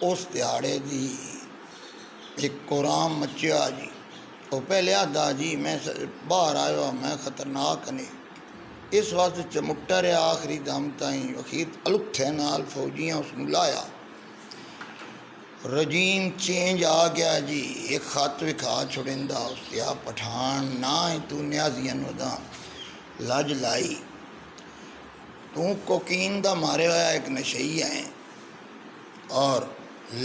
اس دیہڑے دی ایک قرآن مچیا جی، وہ پہلے آدھا جی میں باہر آیا میں خطرناک نہیں، اس واسطے چمٹا رہا آخری دم تائیں، اخیر الٹھے نال فوجیاں اس کو لایا، رجیم چینج آ گیا جی، ایک خط وکھا چھڑندہ اس دیا پٹھان نہ ہی تو نیازیاں ودا لج لائی، تو کوکین دا مارے ہوا ایک نشئی ہے اور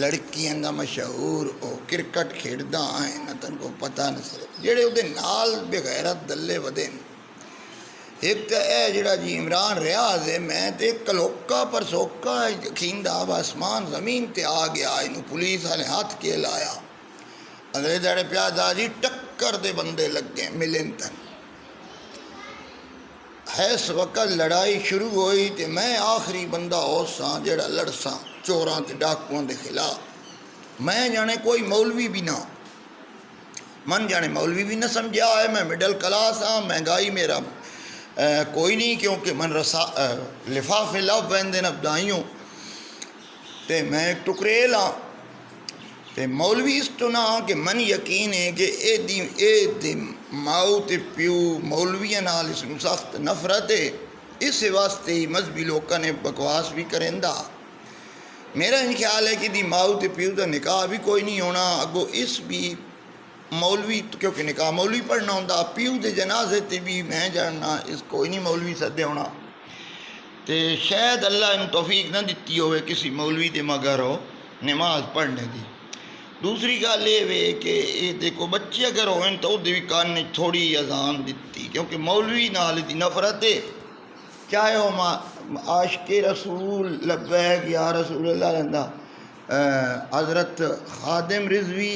لڑکیاں دا مشہور او کرکٹ کھیڑدا آئیں نہ تن کو پتہ نہ سر جڑے وہ نال بغیرت دلے ودے، ایک تو اے جڑا جی عمران ریاض ہے، میں تے کلوکا پر سوکا کھیندا آسمان زمین تے آ گیا، انہوں پولیس والے ہاتھ کے لایا، اگلے دڑے پیادا جی ٹکر دے بندے لگ گئے ملن تن، اس وقت لڑائی شروع ہوئی تے میں آخری بندہ ہو ساں جڑا لڑساں چوراں تے ڈاکواں دے خلاف، میں جانے کوئی مولوی بھی نہ، من جانے مولوی بھی نہ سمجھا ہے، میں مڈل کلاس ہاں، مہنگائی میرا کوئی نہیں، کیونکہ من لفافے لب ویندے ابدائیوں تے میں ایک ٹکریل ہاں، تے مولوی اس تو نہ کہ من یقین ہے کہ اے ماؤ تے پیو مولویاں نال اس کو سخت نفرت ہے، اس واسطے ہی مذہبی لوگوں نے بکواس بھی کرندہ، میرا ان خیال ہے کہ دی ماؤ تے پیو دا نکاح بھی کوئی نہیں ہونا، اگو اس بھی مولوی کیونکہ نکاح مولوی پڑھنا ہوندہ، پیو دے جنازے تے بھی میں جاننا اس کوئی نہیں مولوی سدے ہونا، تے شاید اللہ ان توفیق نہ دیتی ہوئے کسی مولوی دے مگر ہو نماز پڑھنے دی۔ دوسری گل یہ وے کہ دیکھو بچے اگر ہوئیں تو بھی کان نے تھوڑی اذان دیتی، کیونکہ مولوی نال دی نفرت ہے، چاہے وہ عاشق رسول لبیک یا رسول اللہ رہندہ حضرت خادم رضوی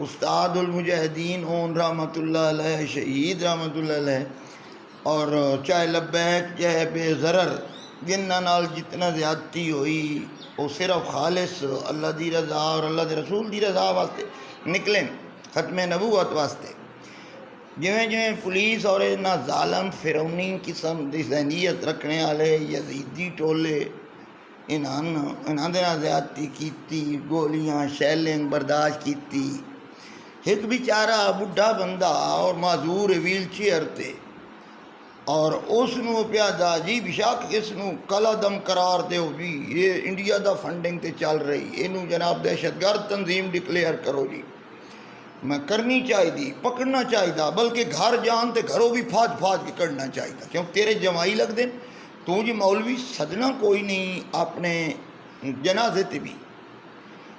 استاد المجاہدین اون رحمۃ اللہ علیہ شہید رحمۃ اللہ علیہ، اور چاہے لبیک چاہے بے ضرر جنہ نال جتنا زیادتی ہوئی وہ صرف خالص اللہ دی رضا اور اللہ دے رسول دی رضا واسطے نکلیں، ختم نبوت واسطے، جویں جویں پولیس اور انہاں ظالم فرعونی قسم دی ذہنیت رکھنے والے یزیدی ٹولے انہاں دے نال زیادتی کیتی، گولیاں شیلنگ برداشت کیتی، ایک بیچارہ بڈھا بندہ اور معذور ویل چیئر تے، اور اس نو پیادا جی بشک اس نو کلا دم قرار دیو جی، یہ انڈیا دا فنڈنگ تے چل رہی، اینو جناب دہشت گرد تنظیم ڈکلیئر کرو جی، میں کرنی چاہی دی پکڑنا چاہی دا، بلکہ گھر جان تے گھروں بھی پھاج کے کرنا چاہی دا، کیوں تیرے جمائی لگ دیں تو جی مولوی سدنا کوئی نہیں اپنے جنازے تے بھی،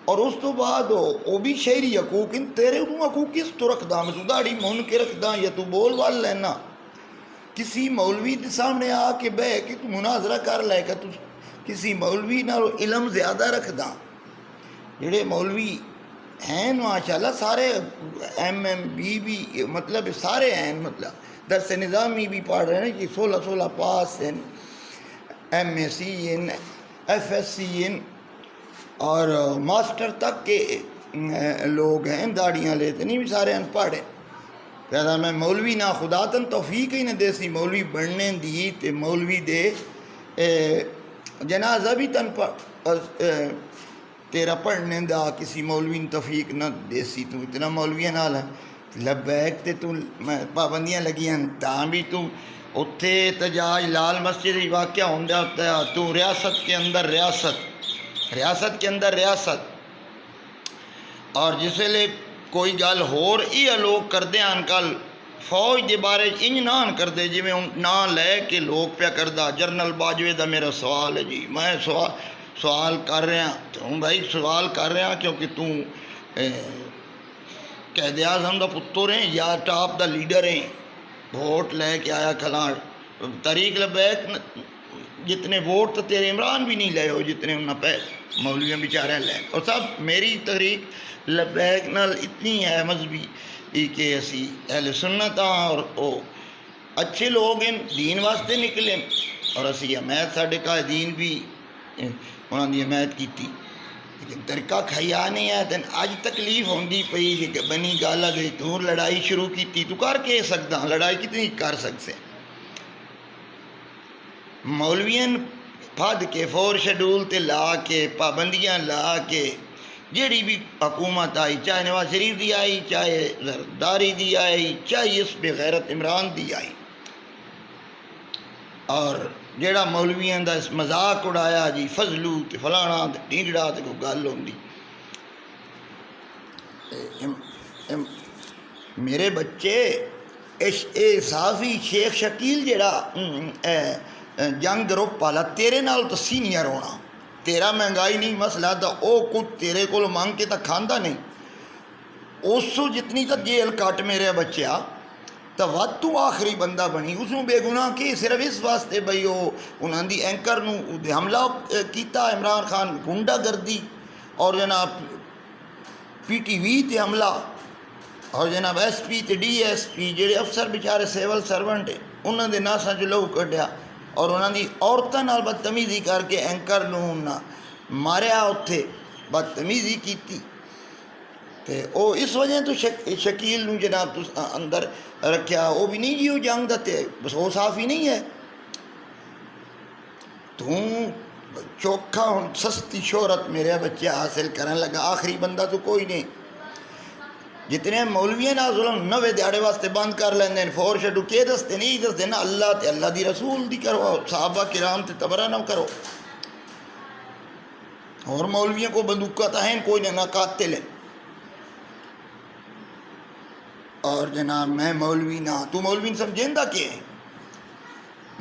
اور اس تو بعد وہ بھی شہری حقوق ان تیرے تو حقوق کس تو رکھدا، میں تو داڑھی مون کے رکھدا یا تو بول وال لینا، کسی مولوی دے سامنے آ کے بہ کہ تو مناظرہ کر لے کہ تو کسی مولوی نال علم زیادہ رکھدا، جڑے مولوی ہیں ماشاءاللہ سارے MB بھی مطلب سارے ہیں، مطلب درس نظامی بھی پڑھ رہے ہیں کہ 16 پاس ہیں، MSc ہیں FSc ہیں اور ماسٹر تک کے لوگ ہیں، داڑیاں لیتے نہیں بھی سارے ان پڑھ ہیں، پیدا میں مولوی نہ خدا تن توفیق ہی نہ دے سی مولوی بننے دی تے مولوی دے جنازہ بھی تن تیرا پڑھنے دا کسی مولوی نے توفیق نہ دے سی، تو اتنا مولویاں نال ہے لبیک تے تو پابندیاں لگیاں تاں بھی تو اتھے احتجاج لال مسجد ہی واقعہ ہوندہ ہوتا ہے، تو ریاست کے اندر ریاست کے اندر ریاست، اور جس لئے کوئی گل ہور یہ لوگ کردے ہیں کل فوج دے بارے انج نان کردے جی میں نا لے کے لوگ پیا کردہ، جنرل باجوے دا میرا سوال ہے جی، میں سوال کر رہا ہوں بھائی سوال کر رہا کیونکہ تو قائد اعظم دا پتر ہیں یا ٹاپ دا لیڈر ہیں، ووٹ لے کے آیا کھلاں طریق لبیک جتنے ووٹ تو تیرے عمران بھی نہیں لے ہو جتنے انہوں پہ مولویاں بیچارے لے، اور سب میری تحریک لبیک نال اتنی ہے مذہبی کہ اسی اہل سنت ہاں اور او اچھے لوگ ہیں دین واسطے نکلیں، اور اسی حمایت ساڑھے قائدین بھی انہوں نے حمایت کی تھی، لیکن طریقہ کھایا نہیں ہے، تین آج تکلیف ہوندی پئی کہ بنی گالا گئی تو لڑائی شروع کی تھی، تو کر کے سکتا لڑائی کتنی کر سکتے، مولوین پھد کے فور شیڈول تے لا کے پابندیاں لا کے جیڑی بھی حکومت آئی، چاہے نواز شریف دی آئی، چاہے زرداری دی آئی، چاہے اس بے غیرت عمران دی آئی، اور جیڑا مولویاں دا اس مذاق اڑایا جی فضلو تے فلانا تے ڈینگڑا تے کوئی گل ہوندی۔ میرے بچے اے صحافی شیخ شکیل جیڑا جنگ گروپ والا تیرے نال تو سینئر ہونا، تیرا مہنگائی نہیں مسئلہ تو او کچھ تیرے کو مانگ کے تو کھاندہ نہیں، اس سو جتنی تو جیل کٹ میرے بچیا تو ود تو آخری بندہ بنی، اس نو بے گناہ کی صرف اس واسطے بھئی انہاں دی اینکر نو حملہ کیتا عمران خان، گنڈا گردی، اور جناب پی ٹی وی تے حملہ، اور جناب ایس پی تے ڈی ایس پی جڑے افسر بیچارے سیول سرونٹ انہاں دے ناساں چ لہو کڈیا، اور انہاں دی عورتاں نال بدتمیزی کر کے اینکر نو ماریا، اتھے بدتمیزی کیتی، تے او اس وجہ تو شکیل نو جناب تو اندر رکھیا، وہ بھی نہیں جی وہ جنگ دا تے بس وہ صافی نہیں ہے، تو چوکھا ہوں سستی شہرت میرے بچے حاصل کرنے لگا، آخری بندہ تو کوئی نہیں۔ جتنے مولویاں نہ ظلم 90 دیہڑے واسطے بند کر لیندے ہیں، فور شیڈو کے دستے نہیں دستے نا اللہ تے اللہ دی رسول دی کرو، صحابہ کرام تے تبرہ نہ کرو، اور مولویوں کو بندوقات ہیں کوئی نہ قاتل ہیں، اور جناب میں مولوی نہ، تو مولوی سمجھیں دا کہ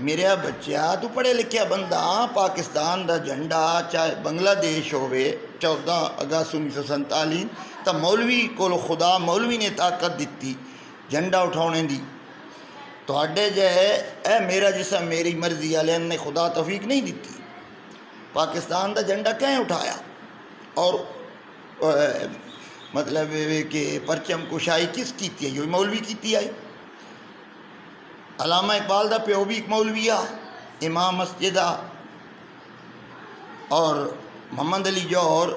میرے بچہ تو پڑھے لکھے بندہ، پاکستان دا جھنڈا چاہے بنگلہ دیش ہوئے 14 اگست 1947 تو مولوی کو خدا مولوی نے طاقت دیتی جھنڈا اٹھانے دی، تو اڈے جائے اے میرا جسم میری مرضی والے نے خدا توفیق نہیں دیتی، پاکستان دا جھنڈا کہیں اٹھایا، اور مطلب کہ پرچم کشائی کس کیتی ہے، یہ مولوی کیتی آئی، علامہ اقبال دا پیو بھی ایک مولوی آ، امام مسجد آ، اور محمد علی جوہر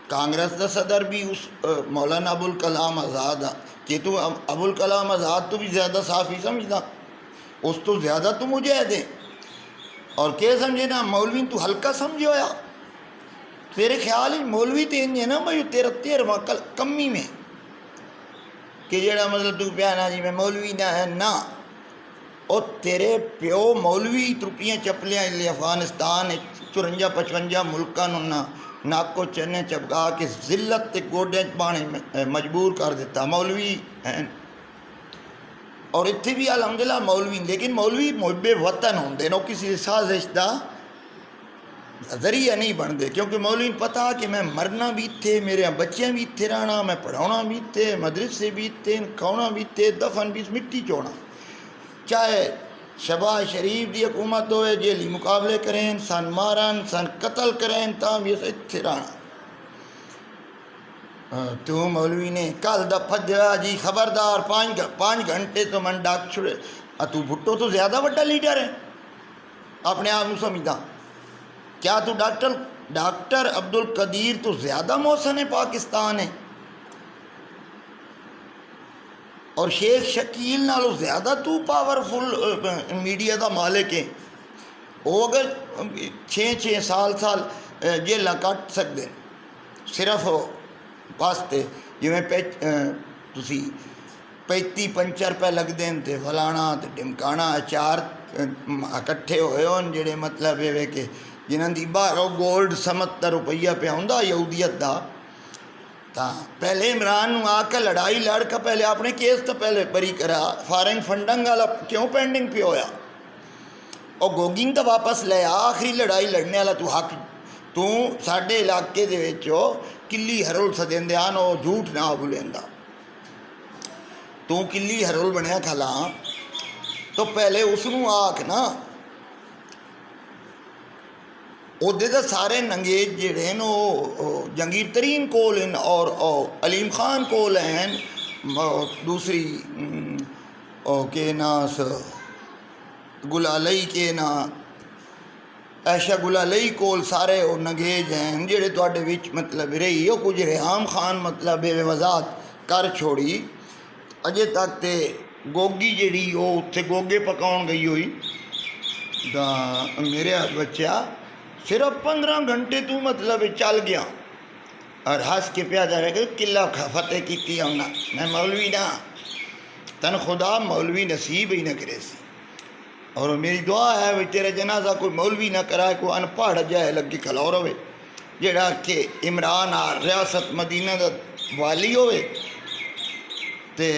کانگریس دا صدر بھی اس مولانا ابوالکلام آزاد آ، کہ تو ابوالکلام آزاد تو بھی زیادہ صافی سمجھدا، اس تو زیادہ تو مجاہد ہے، اور کہ سمجھے نا مولوی تو ہلکا سمجھے ہویا، تیرے خیال ہی مولوی تے انجھے نا بھائی تیرا 13واں کمی میں کہ جڑا مطلب تو پیانا جی میں مولوی نہ ہے نا، اور تیرے پیو مولوی ترپیاں چپلیاں لے افغانستان 54-55 ملکاں نہ ناکو چنے چپکا کے ذلت تے گوڈے پانے مجبور کر دیتا، مولوی ہیں، اور اتھے بھی الحمدللہ مولوی، لیکن مولوی محب وطن ہوندے نو کسی سازش دا ذریعہ نہیں بن دے، کیونکہ مولوی پتا کہ میں مرنا بھی تھے، میرے بچیاں بھی تھے رہنا، میں پڑھانا بھی تھے، مدرسے بھی تھے، کھانا بھی تھے، دفن بھی مٹی چوڑا، چاہے شہباز شریف دی حکومت ہوئے جیلی مقابلے کریں، سن مارن سن قتل کریں، تاں بھی اتھے رہنا۔ تو مولوی نے کل دا پھجا جی خبردار 5 گھنٹے تو من ڈاک چھڑے، تو بھٹو تو زیادہ بڑا لیڈر ہے اپنے آپ کو سمجھتا، کیا تو ڈاکٹر عبدالقدیر تو زیادہ محسن ہے پاکستان ہے، اور شیخ شکیل نالو زیادہ تو پاورفل میڈیا دا مالک ہے، وہ اگر 6 سال جیلہ کٹ سکتے صرف واسطے جی میں تسی 35 روپے لگ دیں تے فلانا تے ڈمکانا 4 اکٹھے ہوئے ہون جڑے مطلب ہے کہ جنہاں دی باہروں گولڈ 70 روپیہ پہ ہوندا یہودیت دا، تا پہلے عمران نو آ کے لڑائی لڑ کے پہلے اپنے کیس تو پہلے بری کرا، فارن فنڈنگ والا کیوں پینڈنگ پہ ہویا، اور گوگنگ تو واپس لے آخری لڑائی لڑنے والا تو حق، تو ساڈے علاقے دے وچوں کلی ہرول سدیندے آن، وہ جھوٹ نہ بولیندا، تو کلی ہرول بنیا کھلا، تو پہلے اس نو آکھ نا عہدے دا سارے ننگیج جڑے ہیں وہ جنگیر ترین کول ہیں، اور علیم خان کول ہیں، دوسری کے ناس گلالئی کے نا عائشہ گلالئی کول سارے وہ ننگیج ہیں جڑے تواڈے وچ مطلب رہی وہ کچھ ریحام خان مطلب وضاحت کر چھوڑی، اجے تک تے گوگی جڑی وہ اتھے گوگے پکاؤن گئی ہوئی، میرے بچہ صرف 15 گھنٹے تو مطلب چل گیا اور ہنس کے پیا جائے کہ قلعہ فتح کی ہونا میں مولوی نہ تن خدا مولوی نصیب ہی نہ کرے سی اور میری دعا ہے بھی تیرے جنازہ کوئی مولوی نہ کرائے کوئی ان پڑھ جائے لگی کھلو رہے جڑا کہ عمران ریاست مدینہ دا والی ہوئے تے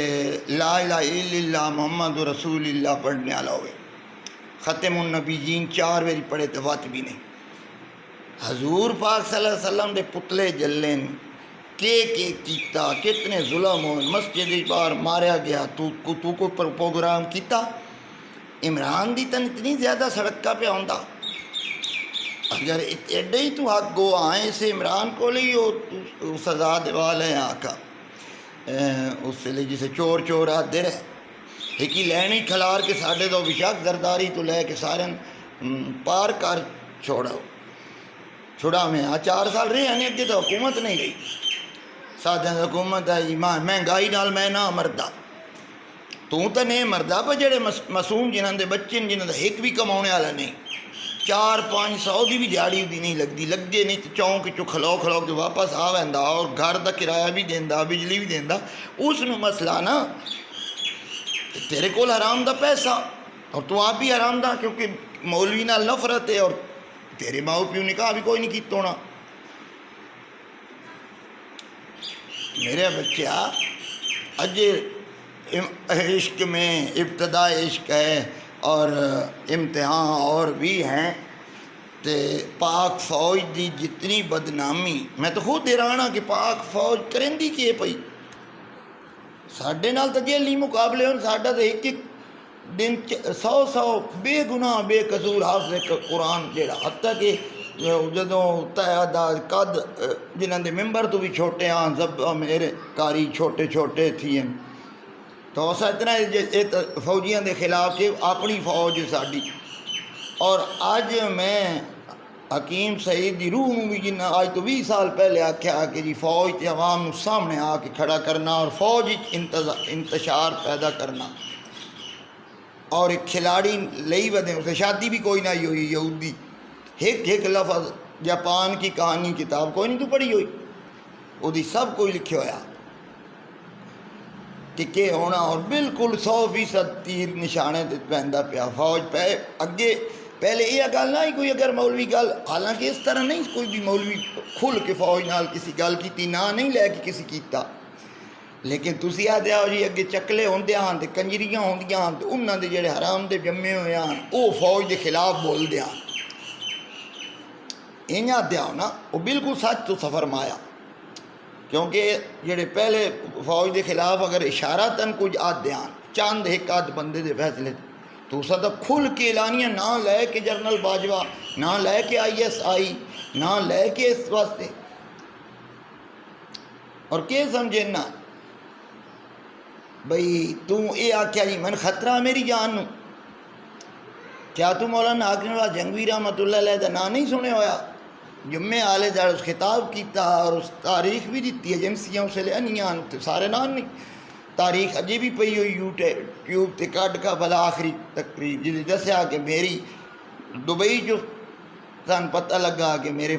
لا الہ الا اللہ محمد رسول اللہ پڑھنے والا ہوئے ختم النبیین 4 باری پڑھے تو وقت بھی نہیں حضور پاک صلی اللہ علیہ وسلم دے پتلے جلن کے کیتا کتنے ظلم ہوئے مسجد بار ماریا گیا تو کو پروگرام کیتا عمران دی تن اتنی زیادہ سڑک پہ آندا اگر ایڈے ہی تو حق گو آئیں سے عمران کو لئی ہو سزا دیوال ہے آقا اس سے لئے جسے چور چور آدھے رہے ایک ہی لینی کھلار کے ساڑھے دو بشاک زرداری تو لے کے سارے پار کر چھوڑا میں 4 سال رہے ہیں اگے تو حکومت نہیں رہی سادہ حکومت ہے ایمان مہنگائی نال میں نہ مردہ تو نہیں مردہ پر جڑے معصوم جنہاں دے بچے جنہاں دے ایک بھی کماؤنے والا نہیں 400-500 دی بھی دیہڑی بھی نہیں لگتی لگے نہیں تو چونک چو کھلو کے واپس آ ویندا اور گھر دا کرایہ بھی دیندا بجلی بھی دیندا اس نو مسئلہ نا تیرے کول حرام دا پیسہ اور تو آپ بھی حرام دا کیونکہ مولوی نال نفرت ہے اور تیرے ماں پیو نکاح بھی کوئی نہیں کیتا ہونا میرے بچہ اج عشق میں ابتدا عشق ہے اور امتحان اور بھی ہیں تے پاک فوج دی جتنی بدنامی میں تو خود حیران ہاں کہ پاک فوج کرندی کی پئی ساڈے نال تو جیلی مقابلے ہوں ساڈا تو ایک دن 100 بے گناہ بے قصور حافظ قرآن جیڑا حتیٰ کہ جدوں تعداد قد جنہاں دے ممبر تو بھی چھوٹے ہاں زب میرے کاری چھوٹے تھی ہیں تو اسا اتنا فوجیاں دے خلاف کہ اپنی فوج ساڈی اور آج میں حکیم سعید دی روح بھی جنہاں آج تو 20 سال پہلے آکھیا کہ جی فوج تے عوام سامنے آ کے کھڑا کرنا اور فوج انتشار پیدا کرنا اور ایک کھلاڑی لئی ودے اسے شادی بھی کوئی نہ ہوئی یہودی ایک لفظ جاپان کی کہانی کتاب کوئی نہیں تو پڑھی ہوئی وہ دی سب کوئی لکھے ہویا ٹکے ہونا اور بالکل 100% تیر نشانے پہندا پیا فوج پہ اگے پہلے یہ گل نہ ہی کوئی اگر مولوی گل حالانکہ اس طرح نہیں کوئی بھی مولوی کھل کے فوج نال کسی گل کیتی نہ نہیں لے کے کسی کیتا لیکن تسی آدھے آؤ جی اگے چکلے ہوندے ہاں تے کنجریاں ہوندیاں ہاں تے انہاں دے جڑے حرام دے جمے ہوئے ہاں وہ فوج دے خلاف بول دیا انہاں دیا نا وہ بالکل سچ تو سفر مایا کیونکہ جڑے پہلے فوج دے خلاف اگر اشارتاً کچھ آدھے ہاں چاند ایک آدھ بندے دے فیصلے تو اسا تو کھل کے اعلانیاں نہ لے کے جنرل باجوہ نہ لے کے ISI نہ لے کے اس واسطے اور کیا سمجھے نا بھئی تو اے آکھیا جی من خطرہ میری جان نو کیا تو مولانا حاکم اللہ جنگوی رحمت اللہ علیہ دا نا نہیں سنے ہویا جمعے آلے دار اس خطاب کیتا اور اس تاریخ بھی دیتی ایجنسیاں اسے لے انیاں سارے نام نہیں تاریخ اجے بھی پئی ہوئی یوٹیوب تے کڈ کا بلا آخری تقریب جی دسیا کہ میری دبئی جو سن پتہ لگا کہ میرے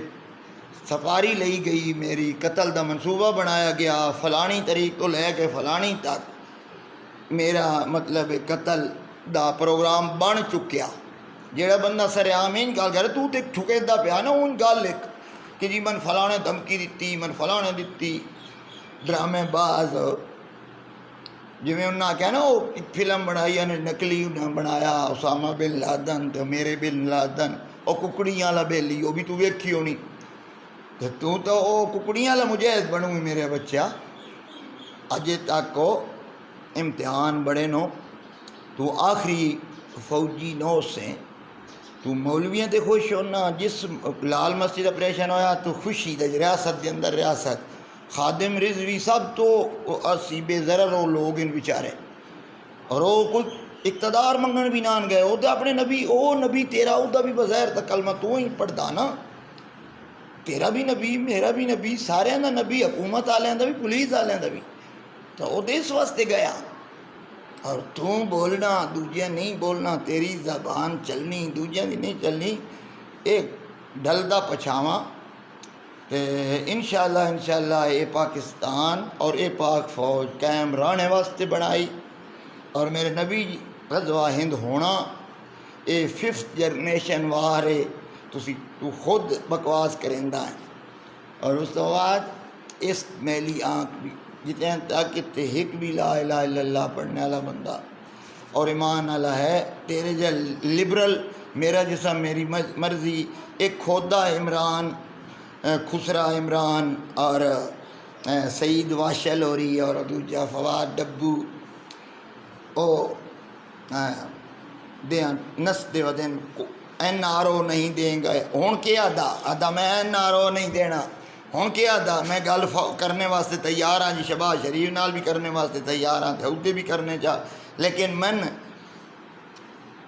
سفاری لئی گئی میری قتل دا منصوبہ بنایا گیا فلانی تاریخ تو لے کے فلانی تک میرا مطلب قتل دا پروگرام بن چکیا جیڑا بندہ سر عامین گل کر تو تے ٹھکے دا پیا نا ان گل لکھ کہ جی من فلانے دھمکی دیتی من فلانے دیتی ڈرامے باز جی میں انہاں کہا نا وہ فلم بنائی نکلی انہاں بنایا اسامہ بن لادن تو میرے بن لادن وہ ککڑیاں والا بیلی وہ بھی تو ویکھی ہونی تو وہ ککڑیاں والا مجاہد بنوں میرے بچہ اجے تک وہ امتحان بڑے نو تو آخری فوجی نو سے تو مولویاں تے خوش ہونا جس لال مسجد اپریشن ہویا تو خوشی دے ریاست دے اندر ریاست خادم رضوی سب تو اسی بے ضرر وہ لوگ ان بیچارے اور وہ کوئی اقتدار منگن بھی نان گئے وہ تو اپنے نبی او نبی تیرا او دا بھی بظاہر تا کلمہ تو ہی پڑھدا نا تیرا بھی نبی میرا بھی نبی سارے دا نبی حکومت والے دا بھی پولیس والے دا بھی تو وہ اس واسطے گیا اور تو بولنا دوجے نہیں بولنا، تیری زبان چلنی دوجے دی نہیں چلنی، ایک ڈلدا پچھاواں تے انشاءاللہ اے پاکستان اور اے پاک فوج قائم رہنے واسطے بنائی، اور میرے نبی غزوہ ہند ہونا اے 5th جنریشن وار ہے، تو خود بکواس کریندا ہے۔ اور اس تو بعد اس میلی آنکھ بھی جتنے تک ہک بھی لا الہ الا اللہ پڑھنے والا بندہ اور ایمان والا ہے، تیرے جا لبرل میرا جیسا میری مرضی، ایک کھودا عمران، خسرا عمران اور سعید واشل ہوری اور دوجا فواد ڈبو او دیاں نس دے ودن NRO نہیں دیں گے، ہون کیا آدھا میں NRO نہیں دینا، ہون کیا آدھا میں گل کرنے واسطے تیار ہاں جی، شہباز شریف نال بھی کرنے واسطے تیار ہاں، تھے بھی کرنے چاہ، لیکن من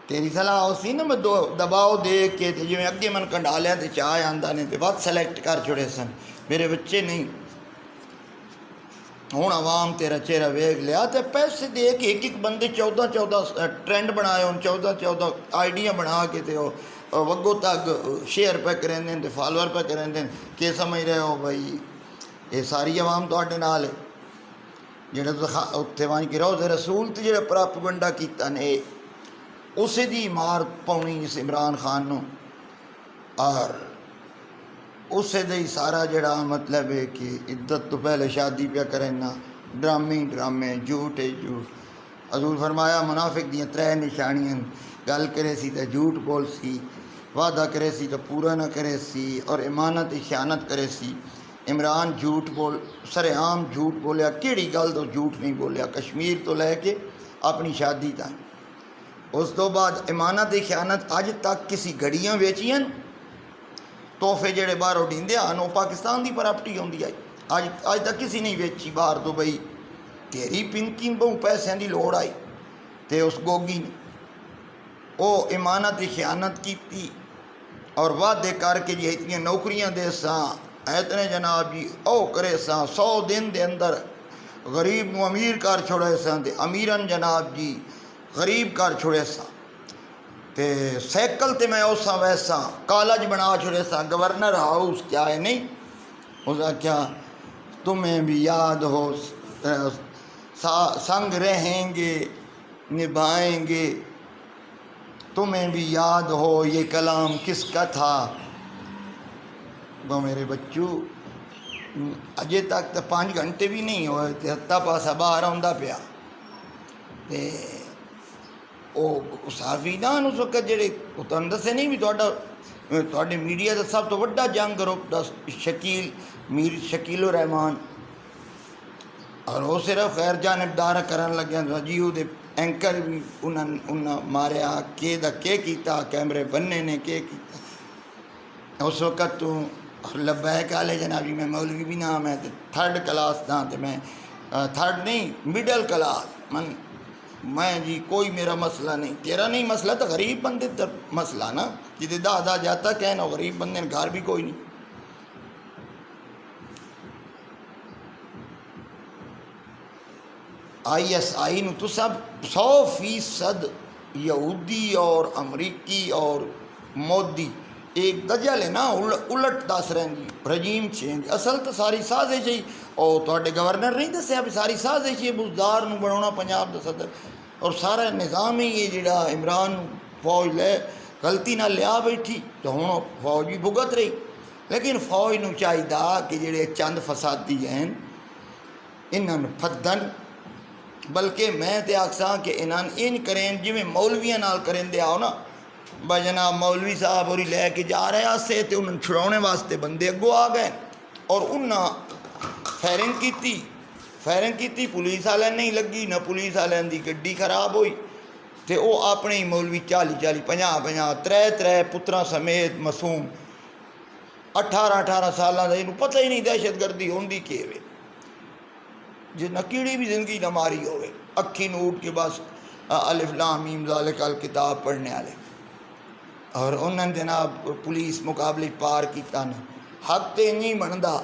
تیری صلاح ہو سی نا میں دباؤ دیکھ کے جی میں اگے من کنڈالیا تے چاہ آندا نے تے بات سلیکٹ کر چھوڑے سن میرے بچے نہیں، ہوں عوام تیرا چہرہ ویکھ لیا تے پیسے دے کے ایک بندے 14 ٹرینڈ بنائے، 14 آئیڈیاں بنا کے تے وگو تک شیئر پہ کریں دیں تے فالوور پہ کریں دیں، کہ سمجھ رہے ہو بھائی یہ ساری عوام تواڈے نال ہے، جڑے اتنے وہاں کے روز رسول تے جڑا پراپگنڈا کیتا نے اسے دی مار پاؤنی اس عمران خان نو، اور اسے دے سارا جڑا مطلب ہے کہ عدت تو پہلے شادی پہ کرنا، ڈرامے جھوٹ حضور فرمایا منافق دیاں 3 نشانیاں، گل کرے سی تو جھوٹ بول سی، وعدہ کرے سی تو پورا نہ کرے سی، اور امانت خیانت کرے سی۔ عمران جھوٹ سر عام جھوٹ بولیا، کیڑی گل تو جھوٹ نہیں بولیا، کشمیر تو لے کے اپنی شادی تک۔ اس تو بعد امانت خیانت اج تک کسی گھڑیاں ویچیاں تحفے جڑے باہر ڈیندے ہیں وہ پاکستان دی پراپرٹی ہوندی آئی، اج تک کسی نہیں ویچی باہر تو بھئی تیری پنکی بہو پیسے دی لوڑ آئی تے اس گوگی نے او امانت خیانت کیتی اور وعدے کر کے جی اتنی نوکریاں دے ساں اتنے جناب جی او کرے ساں 100 دن دے اندر غریب نو امیر کر چھوڑے ساں تے امیرن جناب جی غریب کر چھوڑے ساں تے سائیکل تے میں اوسا ویسا کالج بنا چھوڑے ساں، گورنر ہاؤس کیا ہے نہیں اس کا کیا تمہیں بھی یاد ہو سنگ رہیں گے نبھائیں گے، تمہیں بھی یاد ہو یہ کلام کس کا تھا۔ وہ میرے بچوں اجے تک تو 5 گھنٹے بھی نہیں ہوئے تے ہتھا پاسا باہر آندا پیا تے او صحافی نان اس وقت جڑے تنہوں دسے نہیں بھی تواڈے میڈیا دا سب تو وڈا جنگ گروپ دا شکیل الرحمان، اور وہ صرف غیر جانبدار کرن لگیا جی وہ اینکر بھی انہاں ماریا کہ کیتا کیمرے بننے نے کہ کیتا۔ اس وقت تو لبیک والے جناب جی میں مولوی بھی نہ میں 3rd کلاس دا تے میں 3rd نہیں مڈل کلاس میں جی کوئی میرا مسئلہ نہیں، تیرا نہیں مسئلہ تو غریب بندے در مسئلہ نا جدے دا جاتا کہنا غریب بندے نے گھر بھی کوئی نہیں۔ ISI نو تو سب 100% یہودی اور امریکی اور مودی ایک دجل ہے نا الٹ دس رہے جی رجیم چینج، اصل تو ساری سازش ہے، اور تواڈے گورنر نہیں دسیا بھی ساری سازش ہے بزدار نو بناونا پنجاب دا صدر، اور سارا نظام ہی یہ جڑا عمران فوج لے غلطی نہ لیا بیٹھی تو ہوں فوج بھی بھگت رہی، لیکن فوج نو چاہیے کہ جڑے چند فسادی ہیں انہاں نو پھدن، بلکہ میں تے آکھساں کہ انہاں ان کریں جویں مولویاں نال کریں دے آؤ نا با جناب مولوی صاحب ہوری لے کے جا رہے سے تے انہوں چھڑاؤنے واسطے بندے اگو آ گئے اور انہاں فائرنگ کیتی پولیس والے نہیں لگی نہ پولیس والوں دی گڈی خراب ہوئی تے او اپنے ہی مولوی 40 50 3 پتراں سمیت معصوم 18 سالاں دا انہوں پتہ ہی نہیں دہشت گردی ہوندی کیویں جس نہ کیڑی بھی زندگی نہ ماری ہوئے اکھی نوٹ کے بس الف لام میم ذالک الکتاب پڑھنے والے، اور انہوں جناب پولیس مقابلے پار کیتا نا حق تے نہیں بنتا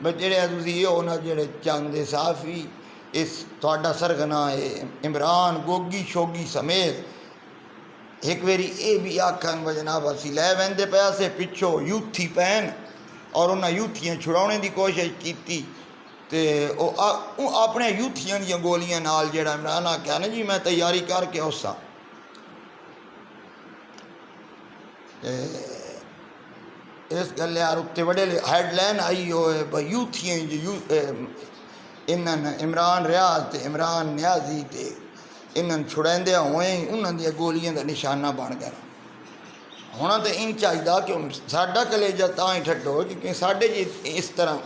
بس جڑے تسی یہ ہونا جڑے چند صحافی اس تھوڑا سرگنا ہے عمران گوگی شوگی سمیت ایک ویری اے بھی آکھن و جناب اسی لے ویندے پیا سے پچھو یوتھی پین اور انہاں یوتھیاں چھڑاونے دی کوشش کیتی تے او اپنے یوتھیاں دیاں گولیاں نال جڑا عمران آکھیا نا جی میں تیاری کر کے اساں اس گل یار اتنے بڑے ہیڈ لائن آئی ہوئے بھائی یوتھیاں انہاں عمران ریاض تے عمران نیازی تے انہاں چھڑیندے ہوئے انہاں دیا گولیاں دا نشانہ بن گیا ہونا تو ان چاہیے کہ ساڈا کلیجہ تاں ہی ٹھڈو کیونکہ ساڈے جی اس طرح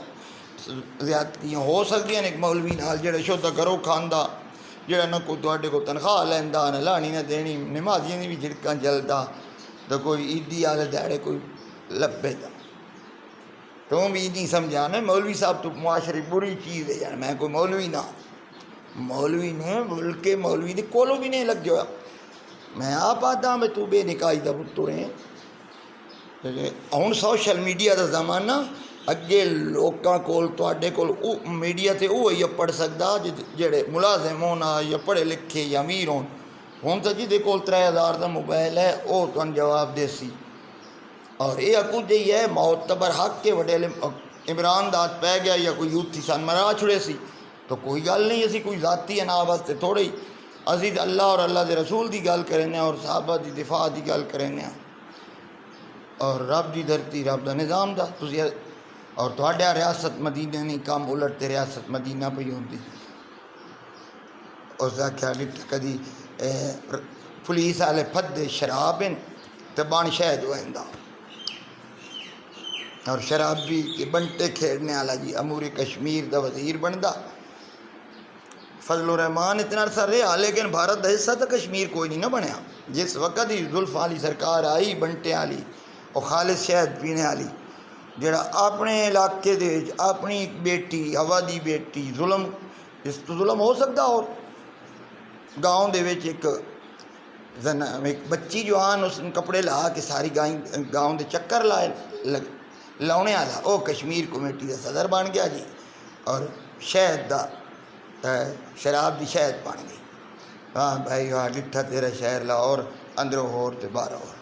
زیادتیاں ہو سکتی ہیں ایک مولوی نال جڑا شدہ کرو کھاندا جڑا نہ کوئی تواڈے کو تنخواہ لیندا نہ لانی نہ دینی نمازیاں دی بھی جھڑکاں جلدا تو کوئی عیدی والے دیہڑے کوئی لبے دا تو بھی نہیں سمجھا نا مولوی صاحب تو معاشری بری چیز ہے یار میں کوئی مولوی نہ مولوی نے بلکہ مولوی دے کولو بھی نہیں لگ جایا میں آپ آتا میں تو بے نکائی دا پتر ہیں ہن سوشل میڈیا دا زمانہ اگے لوکاں کول تواڈے کول میڈیا تے وہی پڑھ سکدا جڑے ملازم ہونا یا پڑھے لکھے یا امیر ہون ہن تو جہدے کول 3000 دا موبائل ہے وہ تن جواب دے سی اور یہ اکو جی ہے معتبر حق کے وڈے عمران دات پہ گیا یا کوئی یوتھی سن مرا چھڑے سی تو کوئی گل نہیں اسی کوئی ذاتی انا واسطے تھوڑے ہی اسی اللہ اور اللہ دے رسول دی گل کرنے اور صحابہ دی دفاع دی گل کرنے اور رب دی دھرتی رب دا نظام دا تسی اور تھوڑا ریاست مدینہ نہیں کام الٹ تے ریاست مدینہ پہ ہوندی اس دا کیا کدی پولیس والے پھدے شراب تے بان شہد ہوئندا اور شرابی کے بنٹے کھیڑنے والا جی امور کشمیر دا وزیر بندا فضل الرحمان اتنا عرصہ رہا لیکن بھارت دا حصہ تو کشمیر کوئی نہیں نہ بنیا جس وقت ہی زلف والی سرکار آئی بنٹے والی اور خالص شہد پینے والی جڑا اپنے علاقے دے اپنی بیٹی ہوا دی بیٹی ظلم اس تو ظلم ہو سکتا اور گاؤں دے وچ ایک بچی جو آن اس نے کپڑے لا کے ساری گاؤں دے چکر لائے لاؤنے والا وہ کشمیر کمیٹی دا صدر بن گیا جی اور شہد دا شراب دی شہد بن گئی ہاں بھائی ہاں ڈٹھا تیرا شہر لاہور اندروں ہور تے باہر ہور